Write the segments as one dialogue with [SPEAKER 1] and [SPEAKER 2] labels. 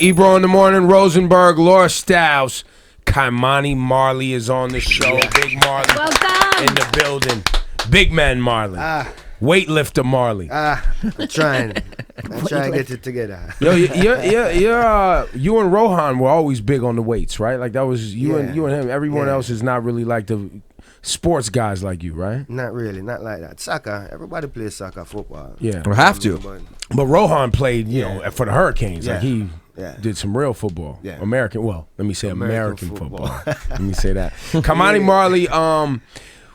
[SPEAKER 1] Ebro in the morning, Rosenberg, Laura Stiles, Mani Marley is on the show. Big Marley in the building. Big man Marley. Weightlifter Marley.
[SPEAKER 2] I'm trying. I'm trying to get it together.
[SPEAKER 1] Yo, you and Rohan were always big on the weights, right? Like that was you and him. Everyone else is not really like the sports guys like you, right?
[SPEAKER 2] Not really, not like that. Soccer, everybody plays soccer, football.
[SPEAKER 1] Yeah,
[SPEAKER 3] or have to.
[SPEAKER 1] But Rohan played, you know, for the Hurricanes. Like he did some real football.
[SPEAKER 2] Yeah.
[SPEAKER 1] American. Well, let me say American football. Let me say that. Mani Marley.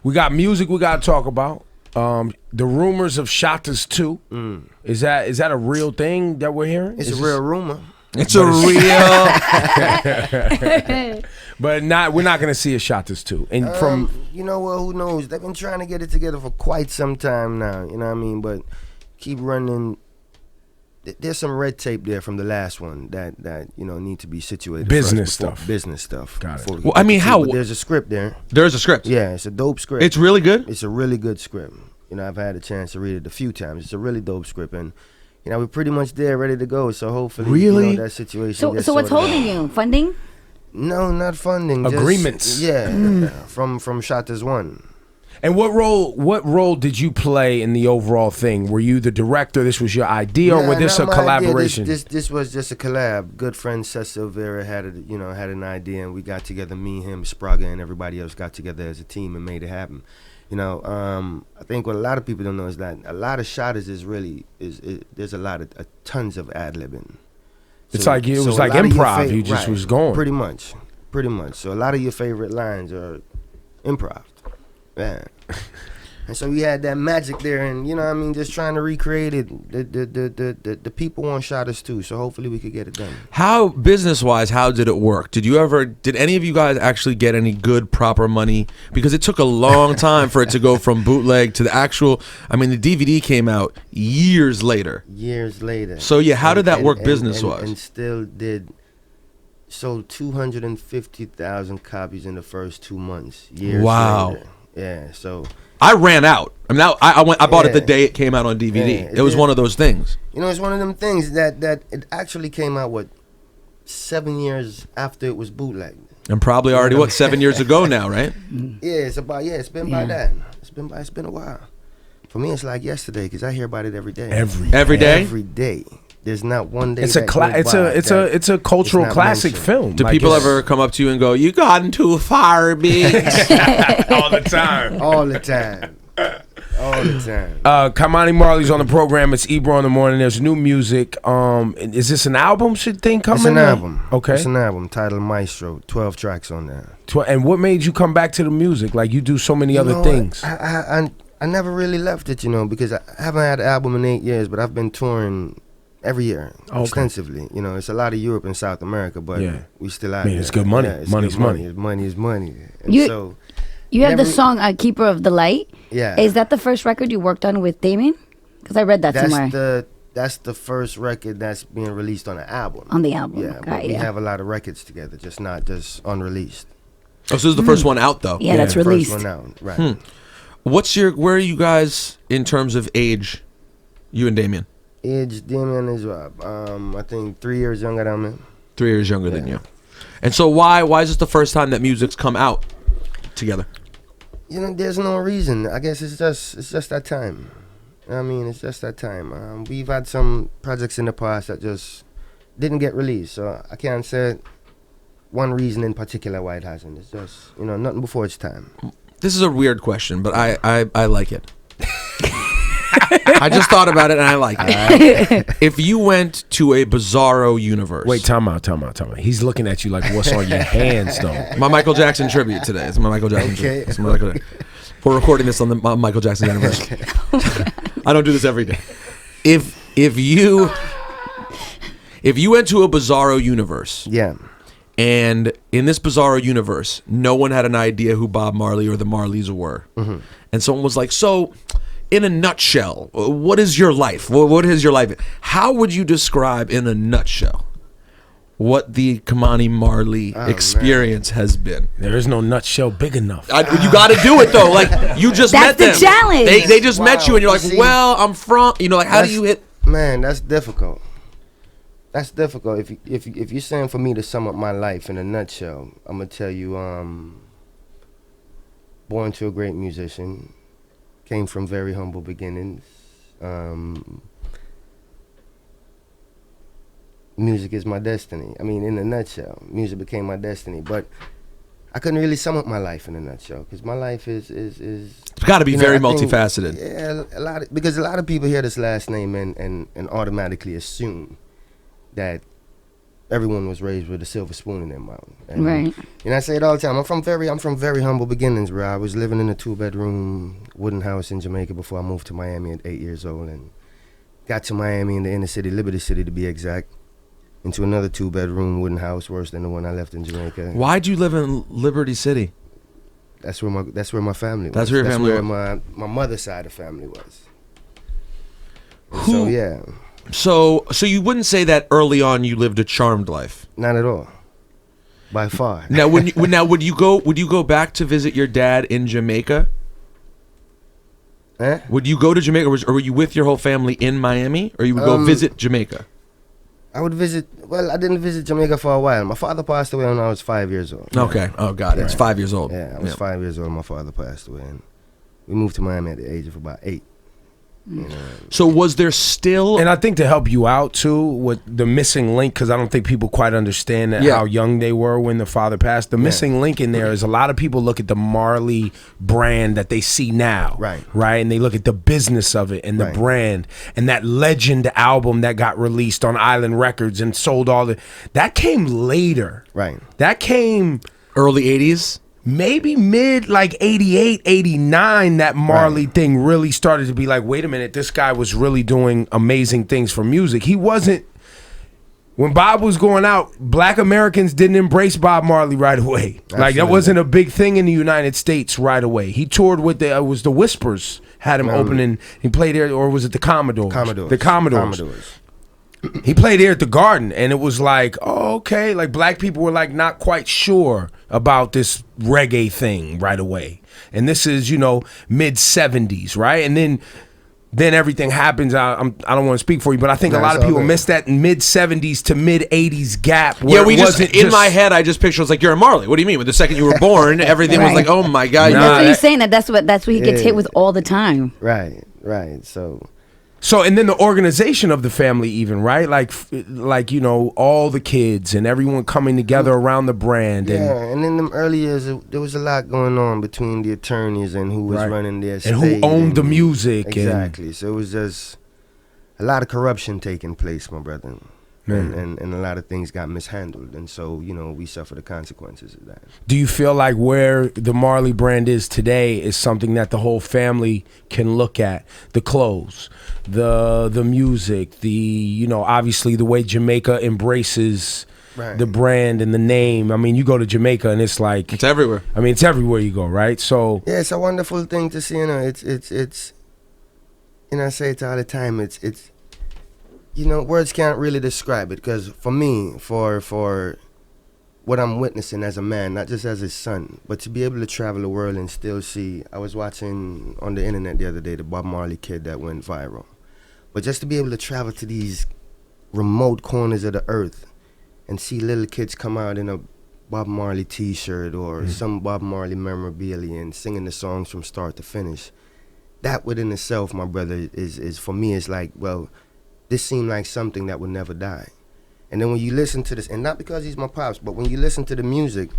[SPEAKER 1] We got music we got to talk about. The rumors of Shottas 2. Is that a real thing that we're hearing?
[SPEAKER 2] It's a real rumor.
[SPEAKER 3] It's a real.
[SPEAKER 1] But we're not going to see a Shottas 2. And from
[SPEAKER 2] you know what? Who knows? They've been trying to get it together for quite some time now. You know what I mean? But keep running. There's some red tape there from the last one that need to be situated.
[SPEAKER 1] Business
[SPEAKER 2] stuff.
[SPEAKER 1] Got it.
[SPEAKER 3] Well, I mean, how?
[SPEAKER 2] But there's a script there.
[SPEAKER 3] There's a script.
[SPEAKER 2] Yeah, it's a dope script.
[SPEAKER 3] It's really good.
[SPEAKER 2] It's a really good script. You know, I've had a chance to read it a few times. It's a really dope script, and you know, we're pretty much there, ready to go. So hopefully, you know, that situation.
[SPEAKER 4] So what's holding you? Funding?
[SPEAKER 2] No, not funding.
[SPEAKER 1] Agreements.
[SPEAKER 2] From Shottas 1.
[SPEAKER 1] And what role did you play in the overall thing? Were you the director? This was your idea, or was this a collaboration?
[SPEAKER 2] This was just a collab. Good friend Seth Silvera had an idea, and we got together. Me, him, Spraga, and everybody else got together as a team and made it happen. You know, I think what a lot of people don't know is that a lot of Shottas is there's a lot of tons of ad-libbing.
[SPEAKER 1] It's like it was like improv. You just was going.
[SPEAKER 2] Pretty much. So a lot of your favorite lines are improv. Yeah. And so we had that magic there, and you know what I mean, just trying to recreate it. The people want Shottas too, so hopefully we could get it done.
[SPEAKER 3] How business-wise, how did it work? Did any of you guys actually get any good proper money? Because it took a long time for it to go from bootleg to the actual. I mean, the DVD came out years later.
[SPEAKER 2] So
[SPEAKER 3] yeah, how did that work business-wise?
[SPEAKER 2] And still sold 250,000 copies in the first 2 months. Years later. Yeah, so
[SPEAKER 3] I ran out. I mean, I bought it the day it came out on DVD.
[SPEAKER 2] Yeah,
[SPEAKER 3] it was one of those things.
[SPEAKER 2] You know, it's one of them things that it actually came out 7 years after it was bootlegged.
[SPEAKER 3] And probably already 7 years ago now, right?
[SPEAKER 2] Yeah, it's been by that. It's been a while. For me, it's like yesterday because I hear about it every day.
[SPEAKER 3] Every day.
[SPEAKER 2] Every day. There's not one day.
[SPEAKER 1] It's a cultural classic film.
[SPEAKER 3] Do people ever come up to you and go, "You gotten too far, bitch"?
[SPEAKER 1] All the time.
[SPEAKER 2] All the time.
[SPEAKER 1] Mani Marley's on the program. It's Ebro in the morning. There's new music. Is this an album? Should thing coming?
[SPEAKER 2] It's an album.
[SPEAKER 1] Okay.
[SPEAKER 2] It's an album titled Maestro. 12 tracks on there.
[SPEAKER 1] And what made you come back to the music? Like you do so many other things.
[SPEAKER 2] I never really left it, because I haven't had an album in 8 years, but I've been touring every year extensively. You know, it's a lot of Europe and South America, but we still out there.
[SPEAKER 1] It's good money.
[SPEAKER 2] Yeah,
[SPEAKER 1] Money's money.
[SPEAKER 2] Money is money. And
[SPEAKER 4] you have the song "Keeper of the Light."
[SPEAKER 2] Yeah.
[SPEAKER 4] Is that the first record you worked on with Damien? Because I read that somewhere.
[SPEAKER 2] That's the first record that's being released on an album.
[SPEAKER 4] On the album.
[SPEAKER 2] Yeah, but we have a lot of records together, just unreleased.
[SPEAKER 3] Oh, so this is the first one out, though.
[SPEAKER 4] Yeah, that's released.
[SPEAKER 2] First one out, right.
[SPEAKER 3] Where are you guys in terms of age, you and Damien?
[SPEAKER 2] Damien is I think 3 years younger than me.
[SPEAKER 3] 3 years younger than you. And so why is this the first time that music's come out together?
[SPEAKER 2] You know, there's no reason. I guess it's just that time. I mean, it's just that time. We've had some projects in the past that just didn't get released, so I can't say one reason in particular why it hasn't. It's just, nothing before its time.
[SPEAKER 3] This is a weird question, but I like it. I just thought about it and I like it. If you went to a bizarro universe.
[SPEAKER 1] Wait, time out. He's looking at you like, what's on your hands, though?
[SPEAKER 3] My Michael Jackson tribute today. It's my Michael Jackson tribute. It's my Michael Jackson. We're recording this on the Michael Jackson anniversary. I don't do this every day. If you went to a bizarro universe.
[SPEAKER 2] Yeah.
[SPEAKER 3] And in this bizarro universe, no one had an idea who Bob Marley or the Marleys were. Mm-hmm. And someone was like, so in a nutshell, what is your life? What is your life? How would you describe in a nutshell what the Mani Marley experience has been?
[SPEAKER 1] There is no nutshell big enough.
[SPEAKER 3] You got to do it, though. Like, you just met them.
[SPEAKER 4] That's the challenge.
[SPEAKER 3] They just met you, and you're like, well, I'm from, how do you hit?
[SPEAKER 2] Man, that's difficult. That's difficult. If you're saying for me to sum up my life in a nutshell, I'm gonna tell you, born to a great musician, came from very humble beginnings. Music is my destiny. I mean, in a nutshell, music became my destiny. But I couldn't really sum up my life in a nutshell because my life is.
[SPEAKER 3] It's got to be very multifaceted.
[SPEAKER 2] Yeah, because a lot of people hear this last name and automatically assume that everyone was raised with a silver spoon in their mouth. And,
[SPEAKER 4] Right.
[SPEAKER 2] And I say it all the time. I'm from very humble beginnings, bro. I was living in a 2-bedroom wooden house in Jamaica before I moved to Miami at 8 years old, and got to Miami in the inner city, Liberty City to be exact, into another 2-bedroom wooden house, worse than the one I left in Jamaica.
[SPEAKER 3] Why'd you live in Liberty City?
[SPEAKER 2] That's where my family was.
[SPEAKER 3] That's where your family was.
[SPEAKER 2] My mother's side of family was.
[SPEAKER 3] Who?
[SPEAKER 2] So yeah.
[SPEAKER 3] So you wouldn't say that early on you lived a charmed life?
[SPEAKER 2] Not at all. By far.
[SPEAKER 3] Now, would you go back to visit your dad in Jamaica?
[SPEAKER 2] Eh?
[SPEAKER 3] Would you go to Jamaica, or were you with your whole family in Miami, or you would go visit Jamaica?
[SPEAKER 2] I would visit. Well, I didn't visit Jamaica for a while. My father passed away when I was 5 years old.
[SPEAKER 3] Okay. Oh, got it. It's 5 years old.
[SPEAKER 2] Yeah, I was 5 years old. My father passed away, and we moved to Miami at the age of about 8. You know.
[SPEAKER 3] So was there still?
[SPEAKER 1] And I think to help you out too with the missing link, because I don't think people quite understand how young they were when the father passed. The missing link in there is a lot of people look at the Marley brand that they see now, right, and they look at the business of it and the brand and that Legend album that got released on Island Records and sold all that came later,
[SPEAKER 2] right?
[SPEAKER 1] That came
[SPEAKER 3] early 80s.
[SPEAKER 1] Maybe mid like 88, 89, that Marley thing really started to be like, wait a minute, this guy was really doing amazing things for music. He wasn't, when Bob was going out, black Americans didn't embrace Bob Marley right away.
[SPEAKER 2] Absolutely.
[SPEAKER 1] Like that wasn't a big thing in the United States right away. He toured with it was the Whispers, had him opening, he played there, or was it the Commodores? The Commodores. He played here at the Garden, and it was like, oh, okay. Like black people were like not quite sure about this reggae thing right away. And this is, mid 70s, right? And then everything happens. I don't want to speak for you, but I think a lot of people miss that mid 70s to mid 80s gap. Where
[SPEAKER 3] in my head, I just picture it's like, you're a Marley. What do you mean? With the second you were born, everything was like, oh my God.
[SPEAKER 4] That's what he's saying. That's what he gets hit with all the time.
[SPEAKER 2] Right.
[SPEAKER 1] So, and then the organization of the family even, right? Like all the kids and everyone coming together around the brand.
[SPEAKER 2] And in them early years, there was a lot going on between the attorneys and who was running their estate.
[SPEAKER 1] And who owned the music.
[SPEAKER 2] Exactly. So it was just a lot of corruption taking place, my brother. And a lot of things got mishandled. And so, we suffer the consequences of that.
[SPEAKER 1] Do you feel like where the Marley brand is today is something that the whole family can look at? The clothes, the music, obviously the way Jamaica embraces the brand and the name. I mean, you go to Jamaica and it's like...
[SPEAKER 3] It's everywhere.
[SPEAKER 1] I mean, it's everywhere you go, right? So...
[SPEAKER 2] Yeah, it's a wonderful thing to see, It's I say it all the time, it's words can't really describe it, because for me, for what I'm witnessing as a man, not just as his son, but to be able to travel the world and still see. I was watching on the internet the other day the Bob Marley kid that went viral. But just to be able to travel to these remote corners of the earth and see little kids come out in a Bob Marley t-shirt or some Bob Marley memorabilia and singing the songs from start to finish, that within itself, my brother, is for me, it's like, well, this seemed like something that would never die. And then when you listen to this, and not because he's my pops, but when you listen to the music,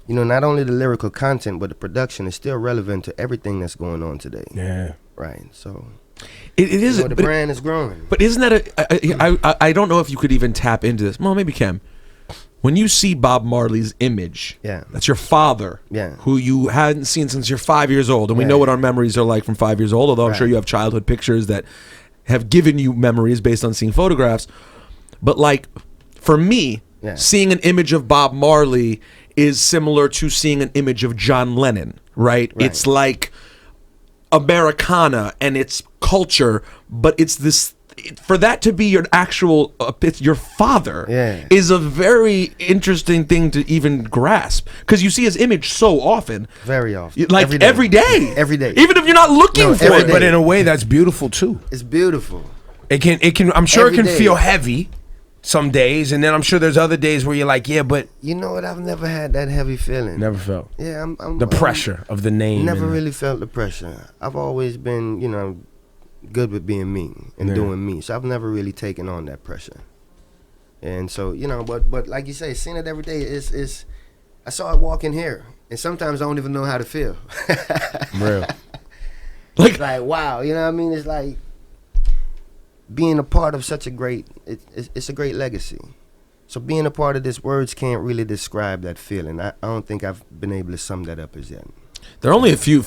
[SPEAKER 2] not only the lyrical content, but the production is still relevant to everything that's going on today.
[SPEAKER 1] Yeah.
[SPEAKER 2] Right. So
[SPEAKER 3] it is.
[SPEAKER 2] The brand is growing.
[SPEAKER 3] But isn't that I don't know if you could even tap into this. Well, maybe Kim. When you see Bob Marley's image, that's your father, who you hadn't seen since you're 5 years old, and we know what our memories are like from 5 years old, although I'm sure you have childhood pictures that have given you memories based on seeing photographs. But like, for me, seeing an image of Bob Marley is similar to seeing an image of John Lennon, right? It's like Americana and its culture, but it's this, for that to be your actual, it's your father, is a very interesting thing to even grasp, because you see his image so often,
[SPEAKER 2] very often,
[SPEAKER 3] like every day, even if you're not looking for it.
[SPEAKER 1] But in a way, that's beautiful too.
[SPEAKER 2] It's beautiful.
[SPEAKER 1] It can. I'm sure it can feel heavy some days, and then I'm sure there's other days where you're like, yeah, but
[SPEAKER 2] You know what? I've never had that heavy feeling.
[SPEAKER 1] never felt
[SPEAKER 2] Yeah, I'm
[SPEAKER 1] the pressure of the name.
[SPEAKER 2] Never
[SPEAKER 1] and-
[SPEAKER 2] really felt the pressure. I've always been, good with being me and
[SPEAKER 1] Yeah.
[SPEAKER 2] doing me. So I've never really taken on that pressure. And so, but like you say, seeing it every day is I saw it walking here, and sometimes I don't even know how to feel.
[SPEAKER 1] Real.
[SPEAKER 2] It's like, wow, you know what I mean? It's like being a part of such a great, it's a great legacy. So being a part of this, words can't really describe that feeling. I don't think I've been able to sum that up as yet.
[SPEAKER 3] There are only a few.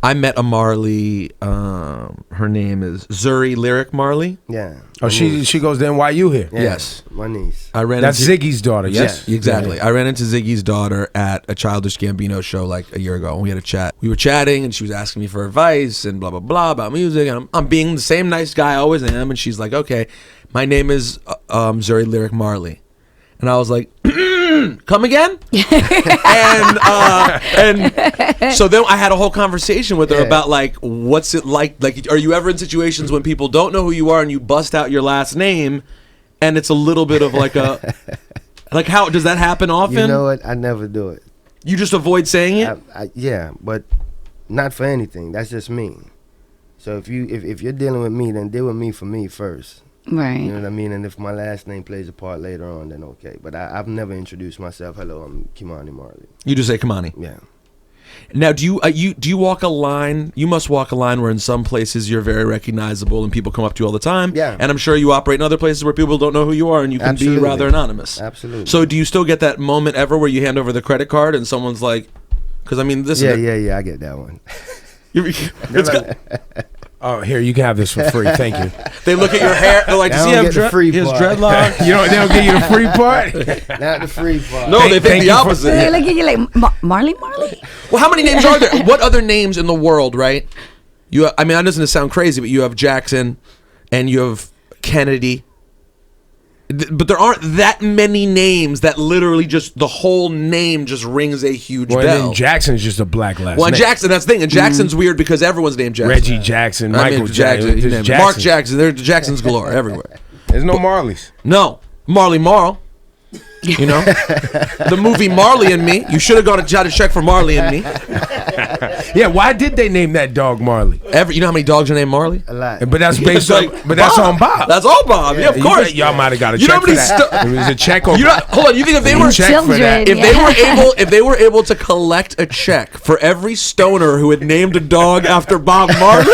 [SPEAKER 3] I met a Marley. Her name is Zuri Lyric Marley.
[SPEAKER 2] Yeah.
[SPEAKER 1] Oh, she goes to NYU here.
[SPEAKER 2] Yeah,
[SPEAKER 3] Yes.
[SPEAKER 2] my niece.
[SPEAKER 3] I ran
[SPEAKER 1] That's
[SPEAKER 3] into,
[SPEAKER 1] Ziggy's daughter. Yes,
[SPEAKER 3] Yeah, exactly. I ran into Ziggy's daughter at a Childish Gambino show like a year ago, and we had a chat. We were chatting, and she was asking me for advice and blah blah blah about music, and I'm being the same nice guy I always am, and she's like, "Okay, my name is Zuri Lyric Marley," and I was like, "Come again?" and so then I had a whole conversation with her
[SPEAKER 2] Yeah.
[SPEAKER 3] about like, what's it like? Like, are you ever in situations when people don't know who you are and you bust out your last name, and it's a little bit of like a, like how does that happen often?
[SPEAKER 2] You know what? I never do it.
[SPEAKER 3] You just avoid saying it.
[SPEAKER 2] Yeah, but not for anything. That's just me. So if you're dealing with me, then deal with me for me first.
[SPEAKER 4] Right.
[SPEAKER 2] You know what I mean? And if my last name plays a part later on, then okay. But I've never introduced myself. Hello, I'm Mani Marley.
[SPEAKER 3] You just say Kamani.
[SPEAKER 2] Yeah.
[SPEAKER 3] Now, do you walk a line? You must walk a line where in some places you're very recognizable and people come up to you all the time.
[SPEAKER 2] Yeah.
[SPEAKER 3] And I'm sure you operate in other places where people don't know who you are and you can
[SPEAKER 2] Absolutely.
[SPEAKER 3] be rather anonymous.
[SPEAKER 2] Absolutely.
[SPEAKER 3] So do you still get that moment ever where you hand over the credit card and someone's like, because I mean, this
[SPEAKER 2] Yeah,
[SPEAKER 3] is
[SPEAKER 2] yeah, I get that one.
[SPEAKER 1] Oh, here, you can have this for free. Thank you.
[SPEAKER 3] They look at your hair. They're like,
[SPEAKER 2] I
[SPEAKER 3] does he
[SPEAKER 2] don't
[SPEAKER 3] have
[SPEAKER 2] get the free
[SPEAKER 3] he has
[SPEAKER 2] part."
[SPEAKER 3] dreadlocks?
[SPEAKER 1] They don't give you the free part?
[SPEAKER 2] Not the free part.
[SPEAKER 3] No, they
[SPEAKER 1] Thank
[SPEAKER 3] think the
[SPEAKER 1] you for-
[SPEAKER 3] opposite.
[SPEAKER 4] They look at you like Marley.
[SPEAKER 3] Well, how many names are there? What other names in the world, right? I mean, that doesn't sound crazy, but you have Jackson and you have Kennedy. But there aren't that many names that literally just the whole name just rings a huge
[SPEAKER 1] Well,
[SPEAKER 3] bell.
[SPEAKER 1] then Jackson's just a black last
[SPEAKER 3] Well, and
[SPEAKER 1] name.
[SPEAKER 3] Jackson, that's the thing. And Jackson's weird because everyone's named Jackson.
[SPEAKER 1] Reggie Jackson,
[SPEAKER 3] I mean,
[SPEAKER 1] Michael Jackson.
[SPEAKER 3] you name it. Mark Jackson. There's Jacksons galore everywhere.
[SPEAKER 1] There's no Marleys.
[SPEAKER 3] No, Marley Marl. You know, the movie Marley and Me. You should have got to check for Marley and Me.
[SPEAKER 1] Yeah, why did they name that dog Marley?
[SPEAKER 3] You know how many dogs are named Marley?
[SPEAKER 2] A lot.
[SPEAKER 1] But that's based
[SPEAKER 3] It's
[SPEAKER 1] on.
[SPEAKER 3] like
[SPEAKER 1] But that's on Bob.
[SPEAKER 3] That's all Bob. Yeah, of
[SPEAKER 1] You
[SPEAKER 3] course.
[SPEAKER 1] bet y'all might have got a
[SPEAKER 3] You know
[SPEAKER 1] check
[SPEAKER 3] how
[SPEAKER 1] for
[SPEAKER 3] many
[SPEAKER 1] that. It was a check or
[SPEAKER 3] You know, hold on. You think if they were
[SPEAKER 1] check for that?
[SPEAKER 3] if they were able to collect a check for every stoner who had named a dog after Bob Marley?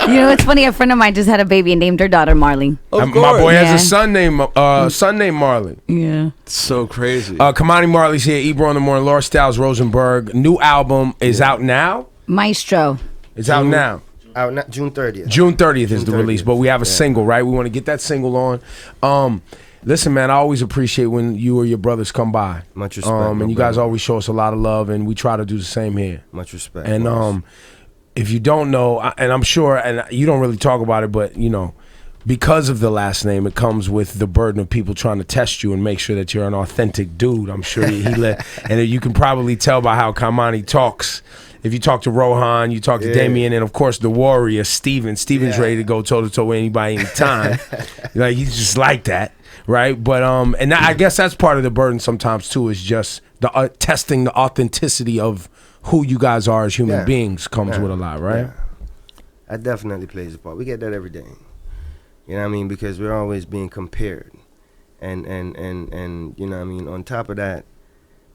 [SPEAKER 4] You know, it's funny. A friend of mine just had a baby and named her daughter Marley.
[SPEAKER 3] Of
[SPEAKER 1] My
[SPEAKER 3] course.
[SPEAKER 1] boy has
[SPEAKER 4] Yeah.
[SPEAKER 1] a son named Marley.
[SPEAKER 4] Yeah.
[SPEAKER 3] So crazy.
[SPEAKER 1] Kamani Marley's here. Ebro in the morning. Laura Styles, Rosenberg. New album is out now.
[SPEAKER 4] Maestro.
[SPEAKER 1] It's out now.
[SPEAKER 2] Out not June 30th.
[SPEAKER 1] June 30th is
[SPEAKER 2] June
[SPEAKER 1] the release,
[SPEAKER 2] 30th.
[SPEAKER 1] but we have a
[SPEAKER 2] Yeah.
[SPEAKER 1] single, right? We want to get that single on. Listen, man, I always appreciate when you or your brothers come by.
[SPEAKER 2] Much respect,
[SPEAKER 1] And
[SPEAKER 2] my
[SPEAKER 1] you guys
[SPEAKER 2] brother.
[SPEAKER 1] always show us a lot of love, and we try to do the same here.
[SPEAKER 2] Much respect.
[SPEAKER 1] And
[SPEAKER 2] boss.
[SPEAKER 1] if you don't know, and I'm sure, and you don't really talk about it, but you know, because of the last name, it comes with the burden of people trying to test you and make sure that you're an authentic dude. I'm sure he let, and you can probably tell by how Kamani talks. If you talk to Rohan, you talk to Damien, and of course the warrior, Steven. Steven's ready to go toe to toe with anybody anytime. Like he's just like that, right? But and I guess that's part of the burden sometimes too, is just the testing the authenticity of who you guys are as human beings comes with a lot, right?
[SPEAKER 2] Yeah. That definitely plays a part. We get that every day. You know what I mean? Because we're always being compared. And you know what I mean? On top of that,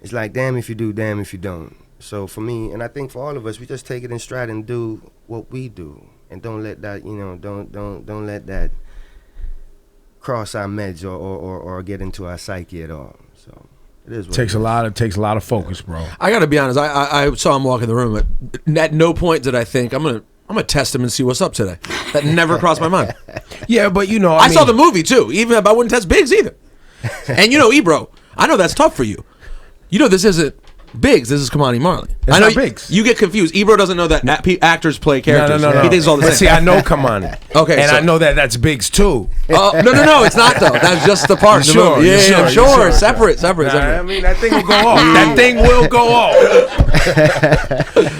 [SPEAKER 2] it's like, damn if you do, damn if you don't. So for me, and I think for all of us, we just take it in stride and do what we do. And don't let that, you know, don't let that cross our meds or get into our psyche at all. So it is what
[SPEAKER 1] Takes
[SPEAKER 2] it
[SPEAKER 1] a
[SPEAKER 2] is.
[SPEAKER 1] lot of focus, bro.
[SPEAKER 3] I got to be honest. I saw him walk in the room. At no point did I think I'm gonna test him and see what's up today. That never crossed my mind.
[SPEAKER 1] Yeah, but you know,
[SPEAKER 3] I saw the movie too. Even if I wouldn't test Biggs either. And you know, Ebro, I know that's tough for you. You know, this isn't Biggs. This is Kamani Marley. I know
[SPEAKER 1] not Biggs.
[SPEAKER 3] You get confused. Ebro doesn't know that actors play characters.
[SPEAKER 1] No.
[SPEAKER 3] He thinks it's all the
[SPEAKER 1] But
[SPEAKER 3] same.
[SPEAKER 1] see, I know Kamani.
[SPEAKER 3] Okay,
[SPEAKER 1] and
[SPEAKER 3] so-
[SPEAKER 1] I know that that's Biggs too.
[SPEAKER 3] No, it's not though. That's just the part.
[SPEAKER 1] You
[SPEAKER 3] in the
[SPEAKER 1] sure?
[SPEAKER 3] movie.
[SPEAKER 1] You
[SPEAKER 3] Yeah,
[SPEAKER 1] sure? You sure?
[SPEAKER 3] Separate.
[SPEAKER 1] I mean, that thing will go off. That thing will go off.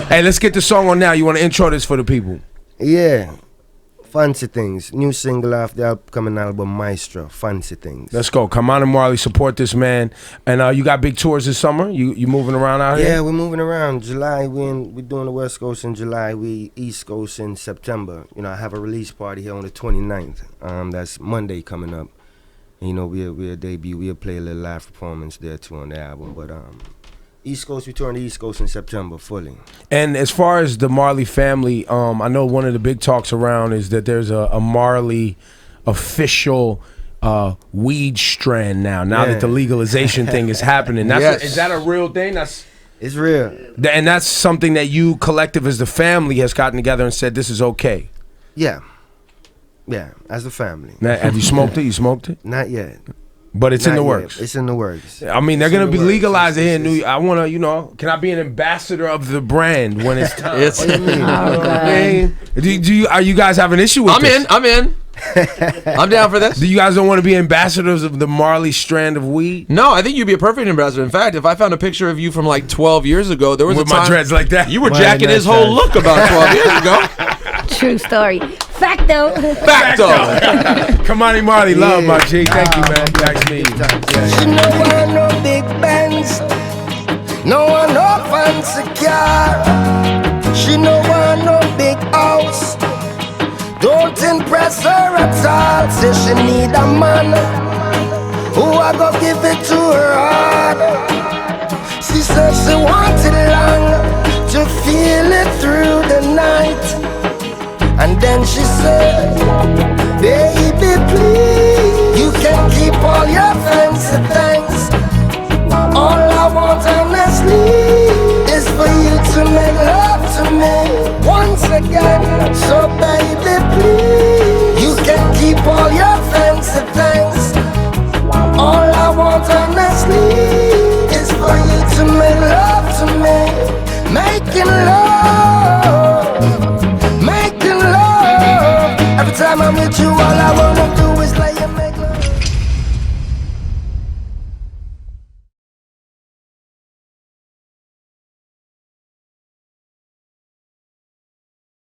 [SPEAKER 1] Hey, let's get the song on now. You want to intro this for the people?
[SPEAKER 2] Yeah. Fancy Things. New single off the upcoming album, Maestro. Fancy Things.
[SPEAKER 1] Let's go. Come on and Marley, support this man. And you got big tours this summer? You moving around out here?
[SPEAKER 2] Yeah, we're moving around. July, we're doing the West Coast in July. We East Coast in September. You know, I have a release party here on the 29th. That's Monday coming up. And, you know, we'll debut. We'll play a little live performance there too on the album. But East Coast, we touring the East Coast in September fully.
[SPEAKER 1] And as far as the Marley family, I know one of the big talks around is that there's a Marley official weed strand now that the legalization thing is happening. Is that a real thing?
[SPEAKER 2] It's real.
[SPEAKER 1] And that's something that you collective as the family has gotten together and said this is okay.
[SPEAKER 2] Yeah, as a family.
[SPEAKER 1] Now, have you smoked it? You smoked it?
[SPEAKER 2] Not yet.
[SPEAKER 1] But it's in the works.
[SPEAKER 2] It's in the works.
[SPEAKER 1] I mean, they're going to be legalized here in New York. I want to, can I be an ambassador of the brand when it's time?
[SPEAKER 2] What do you mean?
[SPEAKER 1] Are you guys have an issue with this?
[SPEAKER 3] I'm in. I'm down for this.
[SPEAKER 1] Do you guys don't want to be ambassadors of the Marley strand of weed?
[SPEAKER 3] No, I think you'd be a perfect ambassador. In fact, if I found a picture of you from like 12 years ago, there was
[SPEAKER 1] with
[SPEAKER 3] a time
[SPEAKER 1] my dreads like that.
[SPEAKER 3] You were jacking his whole look about 12 years ago.
[SPEAKER 4] True story. Facto.
[SPEAKER 1] Come on, Marley. Love, my G. Thank you, man. Nice meeting you.
[SPEAKER 5] She no want no big Benz, no want no fancy car. She no want no big house. Don't impress her at all. Say she need a man who I go give it to her heart. She said she wanted long to feel it through the night. And then she said, baby, please, you can keep all your fancy things. All I want honestly is for you to make love to me once again. So baby,